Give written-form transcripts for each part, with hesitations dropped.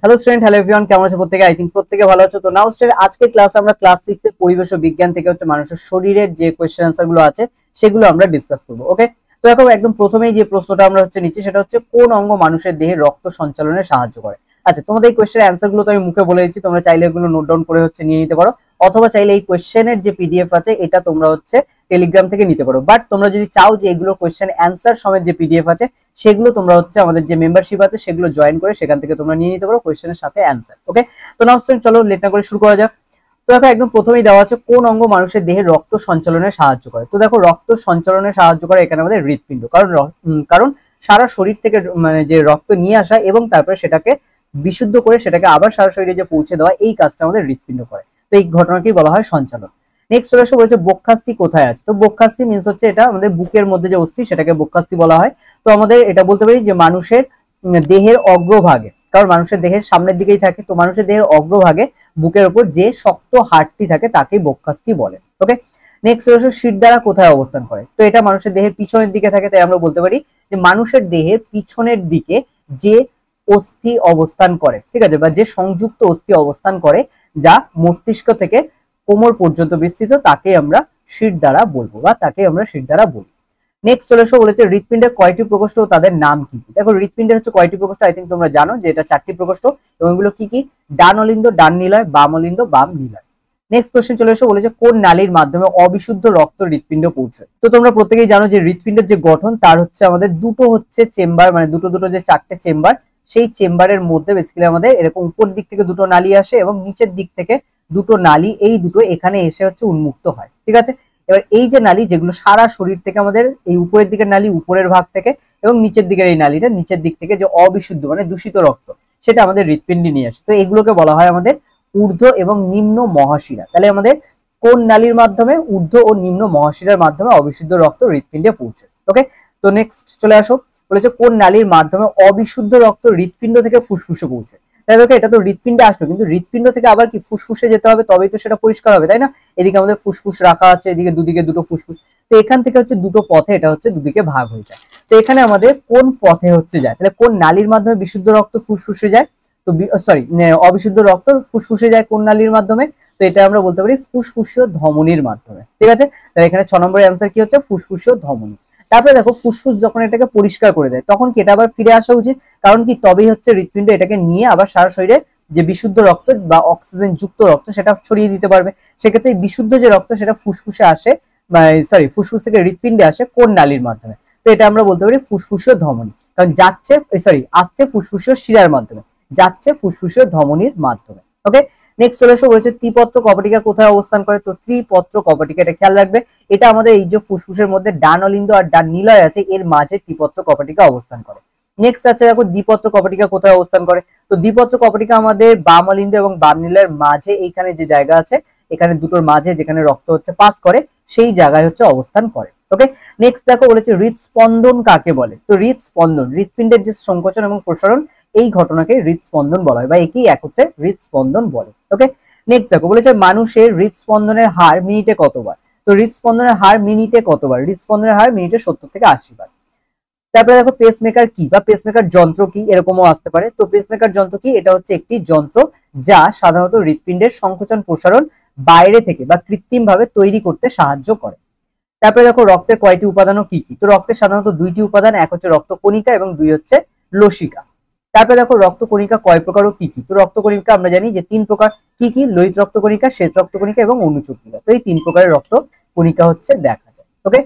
Hello student, hello everyone, কেমন আছো প্রত্যেকে? আই থিংক প্রত্যেকে ভালো আছো। তো নাও স্টুডেন্ট, আজকে ক্লাসে আমরা ক্লাস 6 এর পরিবেশ ও বিজ্ঞান থেকে হচ্ছে মানুষের শরীরের যে কোশ্চেন আনসার গুলো আছে সেগুলো আমরা ডিসকাস করবো। ওকে, তো এখন একদম প্রথমেই যে প্রশ্নটা আমরা হচ্ছে নিচ্ছি সেটা হচ্ছে কোন অঙ্গ মানুষের দেহে রক্ত সঞ্চালনে সাহায্য করে। আচ্ছা, তোমাদের এই কোশ্চেনের অ্যান্সার গুলো তো আমি মুখে বলে দিচ্ছি, তোমরা চাইলে এগুলো নোট ডাউন করে হচ্ছে নিয়ে নিতে পারো, অথবা চাইলে এই কোশ্চেনের যে পিডিএফ আছে এটা তোমরা হচ্ছে টেলিগ্রাম থেকে নিতে পারো। বাট তোমরা যদি চাও যে এগুলো কোশ্চেন অ্যান্সার সমেত যে পিডিএফ আছে সেগুলো তোমরা হচ্ছে আমাদের যে মেম্বারশিপ আছে সেগুলো জয়েন করে সেখান থেকে তোমরা নিয়ে নিতে পারো কোশ্চেনের সাথে অ্যান্সার। ওকে, তো নাও স্টুডেন্ট চলো লেট না করে শুরু করা যাক। তো দেখো একদম প্রথমেই দেওয়া আছে কোন অঙ্গ মানুষের দেহে রক্ত সঞ্চালনে সাহায্য করে। তো দেখো রক্ত সঞ্চালনে সাহায্য করে এখানে আমাদের হৃৎপিণ্ড, কারণ সারা শরীর থেকে মানে যে রক্ত নিয়ে আসা এবং তারপরে সেটাকে বিশুদ্ধ করে সেটাকে আবার সারা শরীরে যে পৌঁছে দেওয়া, এই কাজটা আমাদের হৃৎপিণ্ড করে। তো এই ঘটনাকেই বলা হয় সঞ্চালন। নেক্সট চলে আসো, বলেছে বক্ষাস্থি কোথায় আছে। তো বক্ষাস্থি মিন্স হচ্ছে এটা আমাদের বুকের মধ্যে যে অস্থি সেটাকে বক্ষাস্থি বলা হয়। তো আমাদের এটা বলতে পারি যে মানুষের দেহের অগ্রভাগে, কারণ মানুষের দেহের সামনের দিকেই থাকে, তো মানুষের দেহের অগ্রভাগে বুকের উপর যে শক্ত হাড়টি থাকে তাকেই বক্ষাস্থি বলে। ওকে, নেক্সট চলে আসো, শিরদাঁড়া কোথায় অবস্থান করে। তো এটা মানুষের দেহের পিছনের দিকে থাকে, তাই আমরা বলতে পারি যে মানুষের দেহের পিছনের দিকে যে অস্থি অবস্থান করে, ঠিক আছে, বা যে সংযুক্ত অস্থি অবস্থান করে যা মস্তিষ্ক থেকে কোমর পর্যন্ত বিস্তৃত, তাকে আমরা শিরদাঁড়া বলবো বা তাকে আমরা শিরদাঁড়া বলি। নেক্সট চলে আসো, বলেছে হৃৎপিণ্ডের কয়টি প্রকোষ্ঠ ও তাদের নাম কি কি। দেখো হৃৎপিণ্ডের হচ্ছে কয়টি প্রকোষ্ঠ, আই থিঙ্ক তোমরা জানো যে এটা 4টি প্রকোষ্ঠ, এবং এগুলো কি কি? ডান অলিন্দ ডান নিলয়, বাম অলিন্দ বাম নিলয়। নেক্সট কোশ্চেন চলে এসো, বলেছে কোন নালীর মাধ্যমে অবিশুদ্ধ রক্ত হৃৎপিণ্ড পৌঁছায়। তো তোমরা প্রত্যেকেই জানো যে হৃৎপিণ্ডের যে গঠন তার হচ্ছে আমাদের দুটো হচ্ছে চেম্বার, মানে দুটো দুটো যে 4টে চেম্বার, সেই চেম্বারের মধ্যে বেসিক্যালি আমাদের এরকম উপর দিক থেকে দুটো নালী আসে এবং নিচের দিক থেকে দুটো নালী, এই দুটো এখানে এসে হচ্ছে উন্মুক্ত হয়, ঠিক আছে। এবার এই যে নালী যেগুলো সারা শরীর থেকে আমাদের, এই উপরের দিকের নালী উপরের ভাগ থেকে, এবং নিচের দিকের এই নালীটা নিচের দিক থেকে যে অবিশুদ্ধ মানে দূষিত রক্ত সেটা আমাদের হৃৎপিণ্ডে নিয়ে আসে। তো এগুলোকে বলা হয় আমাদের ঊর্ধ্ব এবং নিম্ন মহাশিরা। তাহলে আমাদের কোন নালীর মাধ্যমে? ঊর্ধ্ব ও নিম্ন মহাশিরার মাধ্যমে অবিশুদ্ধ রক্ত হৃৎপিণ্ডে পৌঁছে। ওকে, তো নেক্সট চলে আসো, বলেছে কোন নালীর মাধ্যমে অবিশুদ্ধ রক্ত হৃৎপিণ্ড থেকে ফুসফুসে পৌঁছে। তাই দেখো এটা তো হৃৎপিণ্ডে আসলো, কিন্তু হৃৎপিণ্ড থেকে আবার কি ফুসফুসে যেতে হবে, তবেই তো সেটা পরিষ্কার হবে, তাই না? এদিকে আমাদের ফুসফুস রাখা আছে, এদিকে দুদিকে দুটো ফুসফুস, তো এখান থেকে হচ্ছে দুটো পথে এটা হচ্ছে দুদিকে ভাগ হয়ে যায়। তো এখানে আমাদের কোন পথে হচ্ছে যায়, তাহলে কোন নালীর মাধ্যমে বিশুদ্ধ রক্ত ফুসফুসে যায়, তো সরি অবিশুদ্ধ রক্ত ফুসফুসে যায় কোন নালীর মাধ্যমে? তো এটা আমরা বলতে পারি ফুসফুসীয় ধমনির মাধ্যমে, ঠিক আছে। তাহলে এখানে 6 নম্বরের অ্যান্সার কি হচ্ছে? ফুসফুসীয় ধমনী। তারপরে দেখো ফুসফুস যখন এটাকে পরিষ্কার করে দেয় তখন কি এটা আবার ফিরে আসা উচিত, কারণ কি তবেই হচ্ছে হৃৎপিণ্ড এটাকে নিয়ে আবার সারা শরীরে যে বিশুদ্ধ রক্ত বা অক্সিজেন যুক্ত রক্ত সেটা ছড়িয়ে দিতে পারবে। সেক্ষেত্রে বিশুদ্ধ যে রক্ত সেটা ফুসফুসে আসে, ফুসফুস থেকে হৃৎপিণ্ডে আসে কোন নালীর মাধ্যমে? তো এটা আমরা বলতে পারি ফুসফুসীয় ধমনী, কারণ আসছে ফুসফুসীয় শিরার মাধ্যমে, যাচ্ছে ফুসফুসীয় ধমনীর মাধ্যমে। ওকে, নেক্সট চলে আসো, বলেছে ত্রিপত্র কপাটিকা কোথায় অবস্থান করে। তো ত্রিপত্র কপাটিকা, এটা খেয়াল রাখবে, এটা আমাদের এই যে ফুসফুসের মধ্যে ডান অলিন্দ আর ডান নিলয় আছে এর মাঝে ত্রিপত্র কপাটিকা অবস্থান করে। নেক্সট আছে দেখো দ্বিপত্র কপাটিকা কোথায় অবস্থান করে। তো দ্বিপত্র কপাটিকা আমাদের বাম অলিন্দ এবং বাম নিলয়ের মাঝে এইখানে যে জায়গা আছে, এখানে দুটোর মাঝে যেখানে রক্ত হচ্ছে পাস করে সেই জায়গায় হচ্ছে অবস্থান করে। ওকে, নেক্সট দেখো বলেছে হৃদস্পন্দন কাকে বলে। তো হৃদস্পন্দন হৃৎপিণ্ডের যে সংকোচন এবং প্রসারণ, এই ঘটনাকে হৃদস্পন্দন বলা হয় বা একই একত্রে হৃদস্পন্দন বলে। ওকে, নেক্সট দেখো বলেছে মানুষের হৃদস্পন্দনের হার মিনিটে কতবার। তো হৃদস্পন্দনের হার মিনিটে কতবার? হৃদস্পন্দনের হার মিনিটে 70 থেকে 80 বার। তারপরে দেখো পেসমেকার কি বা পেসমেকার যন্ত্র কি, এরকমও আসতে পারে। তো পেসমেকার যন্ত্র কি? এটা হচ্ছে একটি যন্ত্র যা সাধারণত হৃৎপিণ্ডের সংকোচন প্রসারণ বাইরে থেকে বা কৃত্রিম ভাবে তৈরি করতে সাহায্য করে। তারপরে দেখো রক্তের কয়টি উপাদান ও কি কি। তো রক্তের সাধারণত 2টি উপাদান, এক হচ্ছে রক্তকণিকা এবং 2 হচ্ছে লসিকা। তারপরে দেখো রক্তকণিকা কয় প্রকার ও কি কি। তো রক্তকণিকা আমরা জানি যে 3 প্রকার, কি কি? লোহিত রক্তকণিকা, শ্বেত রক্তকণিকা এবং অনুচক্রিকা। তো এই 3 প্রকারের রক্তকণিকা হচ্ছে দেখা যায়। ওকে,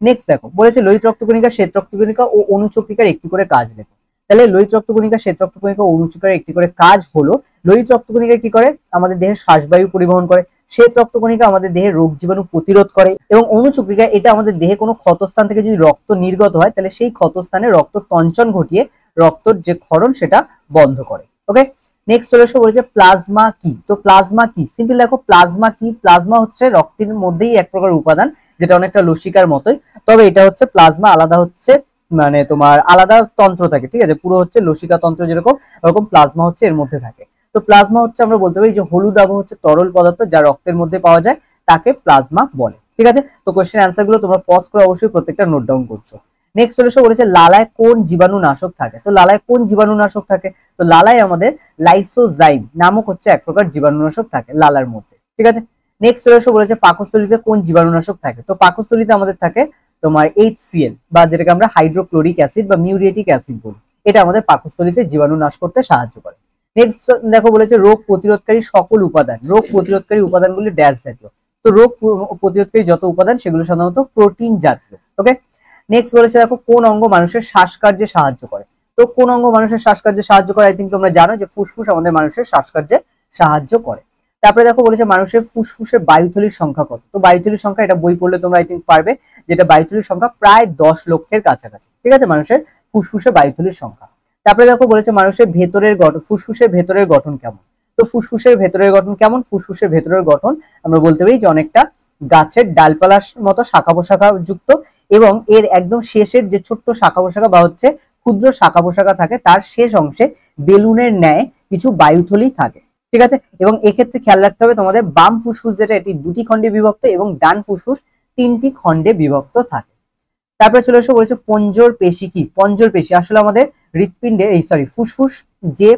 নেক্সট দেখো বলেছে লোহিত রক্তকণিকা, শ্বেত রক্তকণিকা ও অনুচক্রিকার একটি করে কাজ লেখো। তাহলে লোহিত রক্তকণিকা, শ্বেত রক্তকণিকা ও অনুচক্রিকার একটি করে কাজ হলো, লোহিত রক্তকণিকা কি করে? আমাদের দেহের শ্বাসবায়ু পরিবহন করে। শ্বেত রক্তকণিকা আমাদের দেহে রোগ জীবাণু প্রতিরোধ করে, এবং অনুচক্রিকা এটা আমাদের দেহে কোনো ক্ষতস্থান থেকে যদি রক্ত নির্গত হয় তাহলে সেই ক্ষতস্থানে রক্ত তঞ্চন ঘটিয়ে রক্তর যে ক্ষরণ সেটা বন্ধ করে। ওকে, নেক্সট চলে আসো, বলেছে প্লাজমা কি। তো প্লাজমা কি? সিম্পল দেখো প্লাজমা কি, প্লাজমা হচ্ছে রক্তের মধ্যেই এক প্রকার উপাদান যেটা অনেকটা লসিকার মতোই, তবে এটা হচ্ছে প্লাজমা আলাদা হচ্ছে, মানে তোমার আলাদা তন্ত্র থাকে, ঠিক আছে। পুরো হচ্ছে লসিকা তন্ত্র যেরকম, ওরকম প্লাজমা হচ্ছে এর মধ্যে থাকে। তো প্লাজমা হচ্ছে আমরা বলতে পারি যে হলুদ আবহ হচ্ছে তরল পদার্থ যা রক্তের মধ্যে পাওয়া যায়, তাকে প্লাজমা বলে, ঠিক আছে। তো কোশ্চেন অ্যান্সার গুলো তোমরা পজ করে অবশ্যই প্রত্যেকটা নোট ডাউন করছো। নেক্সট চলে এসে বলেছে লালায় কোন জীবাণুনাশক থাকে। তো লালায় কোন জীবাণুনাশক থাকে, তো লালায় আমাদের লাইসোজাইম নামক হচ্ছে এক প্রকার জীবাণুনাশক থাকে লালার মধ্যে, ঠিক আছে। নেক্সট চলে এসে বলেছে পাকস্থলীতে কোন জীবাণুনাশক থাকে। তো পাকস্থলীতে আমাদের থাকে তোমার HCl বা যেটাকে আমরা হাইড্রোক্লোরিক অ্যাসিড বা মিউরিয়েটিক অ্যাসিড বলি, এটা আমাদের পাকস্থলীতে জীবাণু নাশ করতে সাহায্য করে। নেক্সট দেখো বলেছে রোগ প্রতিরোধকারী সকল উপাদান, রোগ প্রতিরোধকারী উপাদানগুলি ড্যাশ জাতীয়। তো রোগ প্রতিরোধকারী যত উপাদান সেগুলো সাধারণত প্রোটিন জাতীয়, ওকে। নেক্সট বলেছে দেখো কোন অঙ্গ মানুষের শ্বাসকার্যে সাহায্য করে। তো কোন অঙ্গ মানুষের শ্বাসকার্যে সাহায্য করে, আই থিঙ্ক তোমরা জানো যে ফুসফুস আমাদের মানুষের শ্বাসকার্যে সাহায্য করে। তারপরে দেখো বলেছে মানুষের ফুসফুসের বায়ুথলির সংখ্যা কত। তো বায়ুথলির সংখ্যা এটা বই পড়লে তোমরা আই থিঙ্ক পারবে, যেটা বায়ুথলির সংখ্যা প্রায় 10 লক্ষের কাছাকাছি, ঠিক আছে, মানুষের ফুসফুসের বায়ুথলির সংখ্যা। তারপরে দেখো বলেছে মানুষের ভেতরের গঠন, ফুসফুসের ভেতরের গঠন কেমন। তো ফুসফুসের ভেতরের গঠন কেমন, ফুসফুসের ভেতরের গঠন আমরা বলতে পারি যে অনেকটা গাছের ডালপালার মতো শাখা পোশাখা যুক্ত, এবং এর একদম শেষের যে ছোট্ট শাখা পোশাখা বা হচ্ছে ক্ষুদ্র শাখা পোশাখা থাকে তার শেষ অংশে বেলুনের ন্যায় কিছু বায়ুথলি থাকে, ঠিক আছে। এবং এক্ষেত্রে খেয়াল রাখতে হবে তোমাদের বাম ফুসফুস যেটা এটি 2টি খণ্ডে বিভক্ত এবং ডান ফুসফুস 3টি খণ্ডে বিভক্ত থাকে। তারপরে চলে এসে বলেছে পঞ্জর পেশি কি। পঞ্জর পেশি আসলে আমাদের হৃৎপিণ্ডে ফুসফুস যে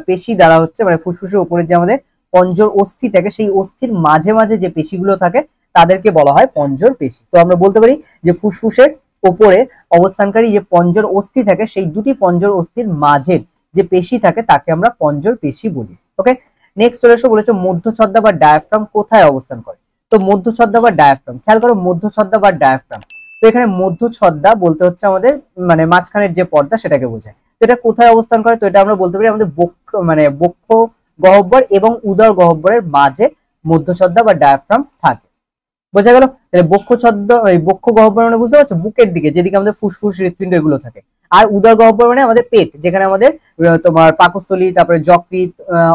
পেশি দ্বারা হচ্ছে মানে ফুসফুসের উপরে যে আমাদের পঞ্জর অস্থি থাকে সেই অস্থির মাঝে মাঝে যে পেশিগুলো থাকে তাদেরকে বলা হয় পঞ্জর পেশি। তো আমরা বলতে পারি যে ফুসফুসের উপরে অবস্থানকারী যে পঞ্জর অস্থি থাকে সেই দুটি পঞ্জর অস্থির মাঝের যে পেশি থাকে তাকে আমরা পঞ্জর পেশি বলি, ওকে। নেক্সট চলে এসে বলেছে মধ্যচ্ছদা বা ডায়াফ্রাম কোথায় অবস্থান করে। তো মধ্যচ্ছদা বা ডায়াফ্রাম, খেয়াল করো মধ্যচ্ছদা বা ডায়াফ্রাম। তো এখানে মধ্যচ্ছদা বলতে হচ্ছে আমাদের মানে মাঝখানের যে পর্দা সেটাকে বোঝায়। তো এটা কোথায় অবস্থান করে, তো এটা আমরা বলতে পারি আমাদের বক্ষ গহ্বর এবং উদর গহ্বরের মাঝে মধ্যচ্ছদা বা ডায়াফ্রাম থাকে, বোঝা গেল। তাহলে বক্ষ গহ্বর মানে বুঝতে পারছো বুকের দিকে যেদিকে আমাদের ফুসফুস হৃৎপিণ্ড এগুলো থাকে, আর উদর গহ্বর মানে আমাদের পেট যেখানে আমাদের তোমার পাকস্থলী তারপরে যকৃৎ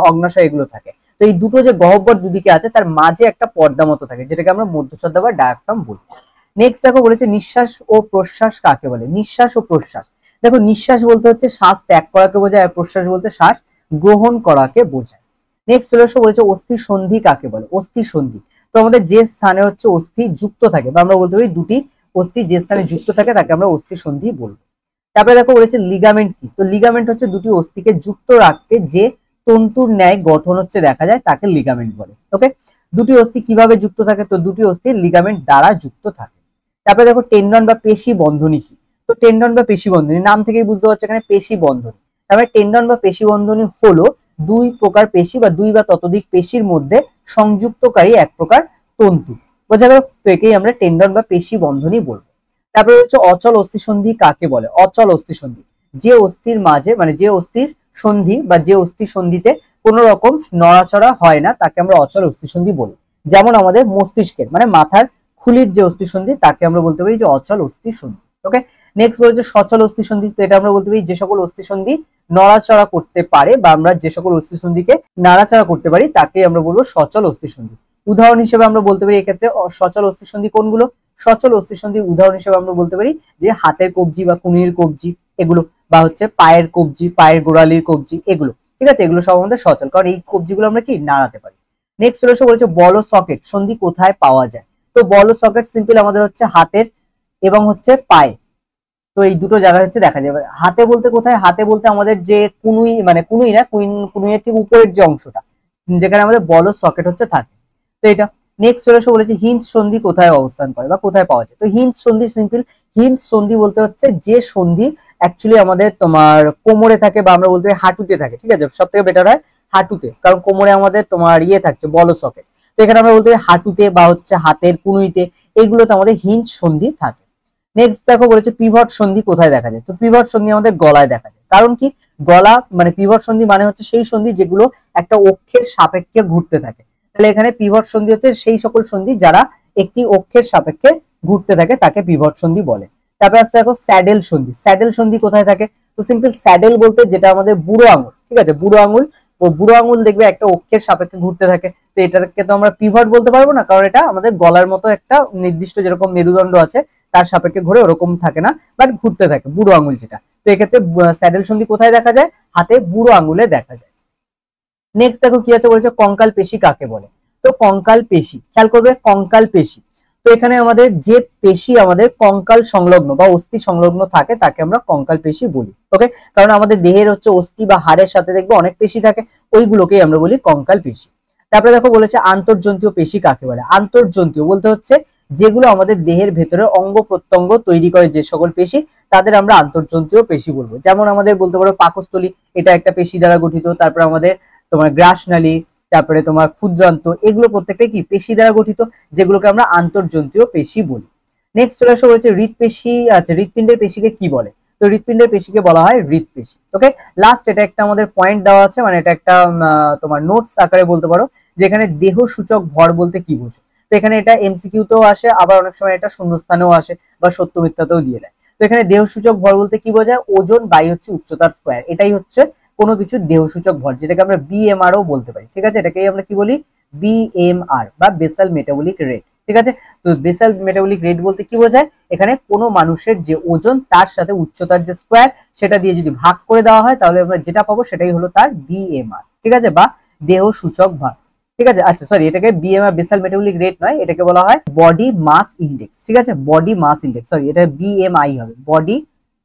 অগ্নাশয় এগুলো থাকে। তো এই দুটো যে গহ্বর দুদিকে আছে তার মাঝে একটা পর্দা মতো থাকে যেটাকে আমরা মধ্যচ্ছদা বা ডায়াফ্রাম বলি। নেক্সট দেখো বলেছে নিঃশ্বাস ও প্রশ্বাস কাকে বলে। নিঃশ্বাস ও প্রশ্বাস, দেখো নিঃশ্বাস বলতে হচ্ছে শ্বাস ত্যাগ করাকে বোঝায়, আর প্রশ্বাস বলতে শ্বাস গ্রহণ করাকে বোঝায়। নেক্সট চলে আসো বলেছে অস্থি সন্ধি কাকে বলে। অস্থি সন্ধি, তো আমাদের যে স্থানে হচ্ছে অস্থি যুক্ত থাকে বা আমরা বলতে পারি দুটি অস্থি যে স্থানে যুক্ত থাকে তাকে আমরা অস্থি সন্ধি বলবো। তারপরে দেখো বলেছে লিগামেন্ট কি। তো লিগামেন্ট হচ্ছে দুটি অস্থিকে যুক্ত রাখতে যে তন্তুর ন্যায় গঠন হচ্ছে দেখা যায় তাকে লিগামেন্ট বলে, ওকে। দুটি অস্থি কিভাবে যুক্ত থাকে, তো দুটি অস্থি লিগামেন্ট দ্বারা যুক্ত থাকে। তারপরে দেখো টেন্ডন বা পেশি বন্ধনী কি। তো টেন্ডন বা পেশি বন্ধনী নাম থেকেই বুঝতে পারছো এখানে পেশি বন্ধনী। তারপরে টেন্ডন বা পেশি বন্ধনী হলো দুই প্রকার পেশি বা দুই বা ততোধিক পেশির মধ্যে সংযুক্তকারী এক প্রকার তন্তু, বোঝা গেল। তো একেই আমরা টেন্ডন বা পেশি বন্ধনী বলবো। তারপরে হচ্ছে অচল অস্থি সন্ধি কাকে বলে। অচল অস্থি সন্ধি, যে অস্থির মাঝে মানে যে অস্থির সন্ধি বা যে অস্থি সন্ধিতে কোন রকম নড়াচড়া হয় না তাকে আমরা অচল অস্থি সন্ধি বলি। যেমন আমাদের মস্তিষ্কের মানে মাথার খুলির যে অস্থি সন্ধি তাকে আমরা বলতে পারি যে অচল অস্থি সন্ধি, ওকে। নেক্সট বলেছে সচল অস্থি সন্ধি। তো এটা আমরা বলতে পারি যে সকল অস্থি সন্ধি নড়াচড়া করতে পারে বা আমরা যে সকল অস্থি সন্ধিকে নাড়াচাড়া করতে পারি তাকে আমরা বলবো সচল অস্থি সন্ধি। উদাহরণ হিসেবে আমরা বলতে পারি এক্ষেত্রে সচল অস্থি সন্ধি কোনগুলো। সচল অস্থি সন্ধির উদাহরণ হিসেবে আমরা বলতে পারি যে হাতের কবজি বা কনুইয়ের কবজি এগুলো, বা হচ্ছে পায়ের কবজি, পায়ের গোড়ালির কবজি এগুলো, ঠিক আছে। এগুলো সব আমাদের সচল, কারণ এই কবজিগুলো আমরা কি নাড়াতে পারি। নেক্সট চলে এসে বলেছে বল সকেট সন্ধি কোথায় পাওয়া যায়। তো বল সকেট সিম্পল আমাদের হচ্ছে হাতের এবং হচ্ছে পায়ে, তো এই দুটো জায়গায় হচ্ছে দেখা যাবে। হাতে বলতে কোথায়, হাতে বলতে আমাদের যে কুনুই মানে কুনুই না কুনুইয়ের ঠিক উপরের যে অংশটা যেখানে আমাদের বল সকেট হচ্ছে থাকে, তো এটা। নেক্সট চলে এসে বলেছে হিঞ্জ সন্ধি কোথায় অবস্থান করে বা কোথায় পাওয়া যায়। তো হিঞ্জ সন্ধি সিম্পল, হিঞ্জ সন্ধি বলতে হচ্ছে যে সন্ধি অ্যাকচুয়ালি আমাদের তোমার কোমরে থাকে বা আমরা বলতে পারি হাঁটুতে থাকে, ঠিক আছে। সব থেকে বেটার হয় হাঁটুতে, কারণ কোমরে আমাদের তোমার থাকছে বল সকেট। তো এখানে আমরা বলতে পারি হাঁটুতে বা হচ্ছে হাতের কুনুইতে, এইগুলোতে আমাদের হিঞ্জ সন্ধি থাকে। নেক্সট দেখো বলেছে পিভট সন্ধি কোথায় দেখা যায়। তো পিভট সন্ধি আমাদের গলায় দেখা যায়, কারণ কি গলা মানে পিভট সন্ধি মানে হচ্ছে সেই সন্ধি যেগুলো একটা অক্ষের সাপেক্ষে ঘুরতে থাকে। তাহলে এখানে পিভট সন্ধি হচ্ছে সেই সকল সন্ধি যারা একটি অক্ষের সাপেক্ষে ঘুরতে থাকে তাকে পিভট সন্ধি বলে। তারপরে আসছে দেখো স্যাডেল সন্ধি। স্যাডেল সন্ধি কোথায় থাকে। তো সিম্পল স্যাডেল বলতে যেটা আমাদের বুড়ো আঙুল, ঠিক আছে, বুড়ো আঙুল, ও বুড়ো আঙুল দেখবে একটা অক্ষের সাপেক্ষে ঘুরতে থাকে। তো এটাকে তো আমরা পিভট বলতে পারবো না, কারণ এটা আমাদের গলার মতো একটা নির্দিষ্ট যেরকম মেরুদণ্ড আছে তার সাপেক্ষে ঘুরে ওরকম থাকে না, বাট ঘুরতে থাকে বুড়ো আঙুল যেটা। তো এক্ষেত্রে স্যাডেল সন্ধি কোথায় দেখা যায়, হাতে বুড়ো আঙুলে দেখা যায়। নেক্সট দেখো কি আছে বলেছে কঙ্কাল পেশি কাকে বলে। তো কঙ্কাল পেশি, খেয়াল করবে কঙ্কাল পেশি, তো এখানে আমাদের যে পেশি আমাদের কঙ্কাল সংলগ্ন বা অস্থি সংলগ্ন থাকে তাকে আমরা কঙ্কাল পেশি বলি। ওকে, কারণ আমাদের দেহের হচ্ছে অস্থি বা হাড়ের সাথে দেখবো অনেক পেশি থাকে, ওইগুলোকেই আমরা বলি কঙ্কাল পেশি। তারপরে দেখো বলেছে আন্তর্জন্তীয় পেশি কাকে বলে। আন্তর্জন্তীয় বলতে হচ্ছে যেগুলো আমাদের দেহের ভেতরে অঙ্গ প্রত্যঙ্গ তৈরি করে যে সকল পেশি, তাদের আমরা আন্তর্জন্তীয় পেশি বলবো। যেমন আমাদের বলতে পারো পাকস্থলী, এটা একটা পেশি দ্বারা গঠিত। তারপরে আমাদের তোমার গ্রাসনালী, তারপরে তোমার ক্ষুদ্রান্ত, এগুলো প্রত্যেকটাই কি পেশি দ্বারা গঠিত, যেগুলোকে আমরা আন্তর্জন্তীয় পেশি বলি। নেক্সট চলে আসা হয়েছে হৃৎপেশি। আচ্ছা, হৃৎপিণ্ডের পেশিকে কি বলে? তো হৃৎপিণ্ডের পেশিকে বলা হয় হৃৎপেশি। ওকে, লাস্ট এটা একটা আমাদের পয়েন্ট দেওয়া আছে, মানে এটা একটা তোমার নোটস আকারে বলতে পারো, যেখানে দেহ সূচক ভর বলতে কি বোঝো। তো এখানে এটা এমসিকিউ তেও আসে, আবার অনেক সময় এটা শূন্যস্থানেও আসে বা সত্য মিথ্যাতেও দিয়ে দেয়। তো এখানে দেহ সূচক ভর বলতে কি বোঝায়? ওজন বাই হচ্ছে উচ্চতার স্কয়ার, এটাই হচ্ছে কোনো কিছু দেহ সূচক ভর, যেটাকে আমরা বিএমআর ও বলতে পারি। ঠিক আছে, এটাকেই আমরা কি বলি? বিএমআর বা বেসাল মেটাবলিক রেট। ঠিক আছে, তো বেসাল মেটাবলিক রেট বলতে কি বোঝায়? এখানে কোনো মানুষের যে ওজন তার সাথে উচ্চতার যে স্কয়ার, সেটা দিয়ে যদি ভাগ করে দেওয়া হয় তাহলে আমরা যেটা পাবো সেটাই হলো তার বিএমআর। ঠিক আছে, বা দেহ সূচক ভর। ঠিক আছে, আচ্ছা সরি, এটাকে বিএমআর বেসাল মেটাবলিক রেট নয়, এটাকে বলা হয় বডি মাস ইন্ডেক্স। ঠিক আছে, বডি মাস ইন্ডেক্স, সরি এটা বিএমআই হবে, বডি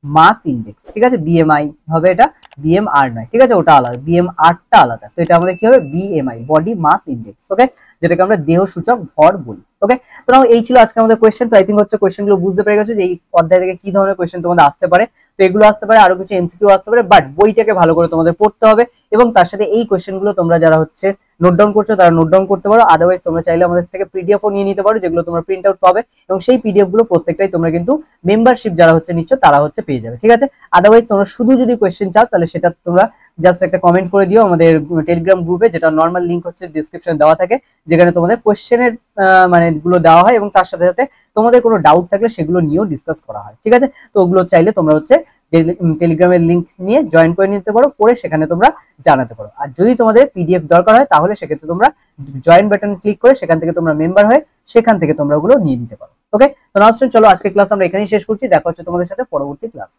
মাস ইন্ডেক্স। ঠিক আছে, বিএমআই হবে এটা, বিএমআর নয়। ঠিক আছে, ওটা আলাদা, বিএমআরটা আলাদা। তো এটা আমাদের কি হবে? BMI, body mass index. Okay, যেটাকে আমরা দেহ সূচক ভর বলি। ওকে, তো এই ছিল আজকে আমাদের কোয়েশ্চেন। তো আই থিঙ্ক হচ্ছে কোয়েশ্চেন গুলো বুঝতে পেরে গেছো যে এই অধ্যায় থেকে কি ধরনের কোয়েশ্চেন তোমাদের আসতে পারে। তো এগুলো আসতে পারে, আরো কিছু এমসিকিউ আসতে পারে, বাট বইটাকে ভালো করে তোমাদের পড়তে হবে, এবং তার সাথে এই কোয়েশ্চেন গুলো তোমরা যারা হচ্ছে নোট ডাউন করছো তারা নোট ডাউন করতে পারো। আদারওয়াইজ তোমরা চাইলে আমাদের থেকে পিডিএফ ও নিয়ে নিতে পারো, যেগুলো তোমরা প্রিন্ট আউট পাবে, এবং সেই পিডিএফ গুলো প্রত্যেকটাই তোমরা কিন্তু মেম্বারশিপ যারা হচ্ছে নিচ্ছ তারা হচ্ছে পেয়ে যাবে। ঠিক আছে, আদারওয়াইজ তোমরা শুধু যদি কোয়েশ্চেন চাও তাহলে সেটা তোমরা জাস্ট একটা কমেন্ট করে দিও আমাদের টেলিগ্রাম গ্রুপে, যেটা নর্মাল লিংক হচ্ছে ডেসক্রিপশনে দেওয়া থাকে, যেখানে তোমাদের কোয়েশ্চেনের মানে গুলো দেওয়া হয়, এবং তার সাথে সাথে তোমাদের কোনো ডাউট থাকলে সেগুলো নিয়েও ডিসকাস করা হয়। ঠিক আছে, তো ওগুলো চাইলে তোমরা হচ্ছে টেলিগ্রামের লিংক নিয়ে জয়েন করে নিতে পারো, করে সেখানে তোমরা জানাতে পারো। আর যদি তোমাদের পিডিএফ দরকার হয় তাহলে সেক্ষেত্রে তোমরা জয়েন বাটন ক্লিক করে সেখান থেকে তোমরা মেম্বার হয়ে সেখান থেকে তোমরা ওগুলো নিয়ে নিতে পারো। ওকে, তো নাও স্টুডেন্ট, চলো আজকে ক্লাস আমরা এখানেই শেষ করছি। দেখা হচ্ছে তোমাদের সাথে পরবর্তী ক্লাস।